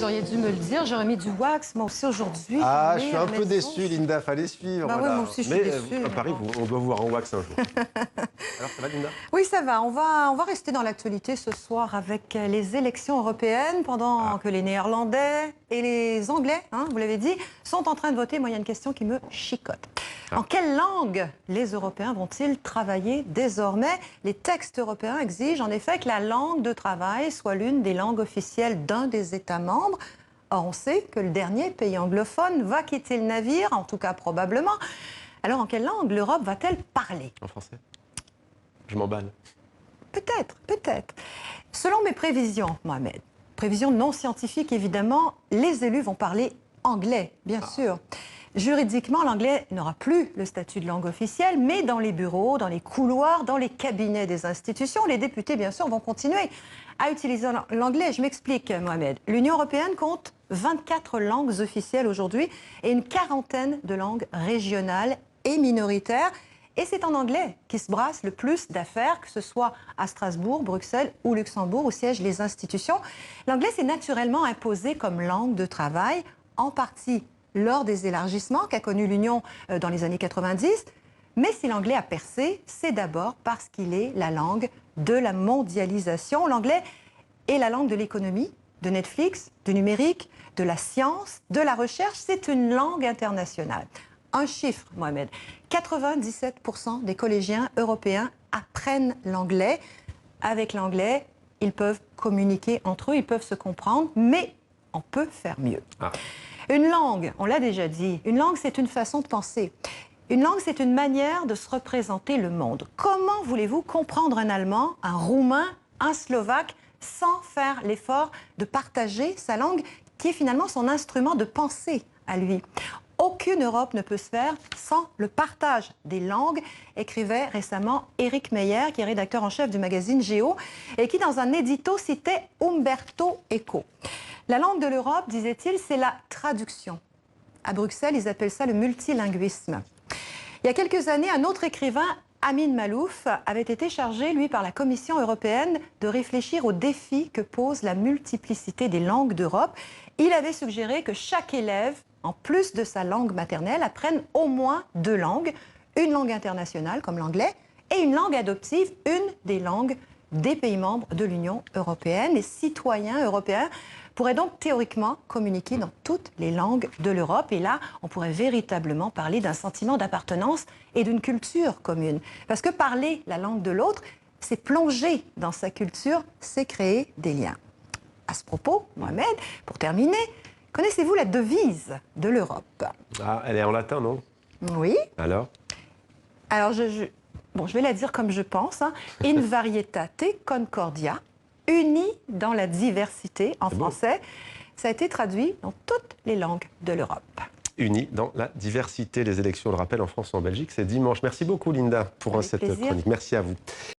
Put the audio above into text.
auriez dû me le dire. J'aurais mis du wax, moi aussi, aujourd'hui. Ah, je suis un peu déçu, Linda. Fallait suivre. Bah voilà. oui, moi aussi, je suis Mais déçue. à Paris, on doit vous voir en wax un jour. Alors, ça va, Linda? Oui, ça va. On va rester dans l'actualité ce soir avec les élections européennes, pendant que les Néerlandais et les Anglais, vous l'avez dit, sont en train de voter. Moi, il y a une question qui me chicote. En quelle langue les Européens vont-ils travailler désormais? Les textes européens exigent en effet que la langue de travail soit l'une des langues officielles d'un des États membres. Or, on sait que le dernier pays anglophone va quitter le navire, en tout cas probablement. Alors, en quelle langue l'Europe va-t-elle parler? En français. Je m'emballe. Peut-être, peut-être. Selon mes prévisions, Mohamed, prévisions non scientifiques évidemment, les élus vont parler anglais, bien sûr. Juridiquement, l'anglais n'aura plus le statut de langue officielle, mais dans les bureaux, dans les couloirs, dans les cabinets des institutions, les députés, bien sûr, vont continuer à utiliser l'anglais. Je m'explique, Mohamed. L'Union européenne compte 24 langues officielles aujourd'hui et une quarantaine de langues régionales et minoritaires. Et c'est en anglais qui se brasse le plus d'affaires, que ce soit à Strasbourg, Bruxelles ou Luxembourg, où siègent les institutions. L'anglais s'est naturellement imposé comme langue de travail, en partie lors des élargissements qu'a connus l'Union dans les années 90. Mais si l'anglais a percé, c'est d'abord parce qu'il est la langue de la mondialisation. L'anglais est la langue de l'économie, de Netflix, du numérique, de la science, de la recherche. C'est une langue internationale. Un chiffre, Mohamed. 97% des collégiens européens apprennent l'anglais. Avec l'anglais, ils peuvent communiquer entre eux, ils peuvent se comprendre, mais on peut faire mieux. Une langue, on l'a déjà dit, une langue, c'est une façon de penser. Une langue, c'est une manière de se représenter le monde. Comment voulez-vous comprendre un Allemand, un Roumain, un Slovaque, sans faire l'effort de partager sa langue, qui est finalement son instrument de pensée à lui? Aucune Europe ne peut se faire sans le partage des langues, écrivait récemment Éric Meyer, qui est rédacteur en chef du magazine Géo, et qui, dans un édito, citait Umberto Eco. La langue de l'Europe, disait-il, c'est la traduction. À Bruxelles, ils appellent ça le multilinguisme. Il y a quelques années, un autre écrivain, Amin Malouf, avait été chargé, lui, par la Commission européenne, de réfléchir aux défis que pose la multiplicité des langues d'Europe. Il avait suggéré que chaque élève, en plus de sa langue maternelle, apprenne au moins 2 langues, une langue internationale comme l'anglais et une langue adoptive, une des langues des pays membres de l'Union européenne. Les citoyens européens pourraient donc théoriquement communiquer dans toutes les langues de l'Europe. Et là, on pourrait véritablement parler d'un sentiment d'appartenance et d'une culture commune. Parce que parler la langue de l'autre, c'est plonger dans sa culture, c'est créer des liens. À ce propos, Mohamed, pour terminer, connaissez-vous la devise de l'Europe? Ah, elle est en latin, non? Oui. Alors, je vais la dire comme je pense. In varietate concordia, unis dans la diversité, en français. Ça a été traduit dans toutes les langues de l'Europe. unis dans la diversité. Les élections, on le rappelle, en France et en Belgique, c'est dimanche. Merci beaucoup, Linda, pour cette chronique. Merci à vous.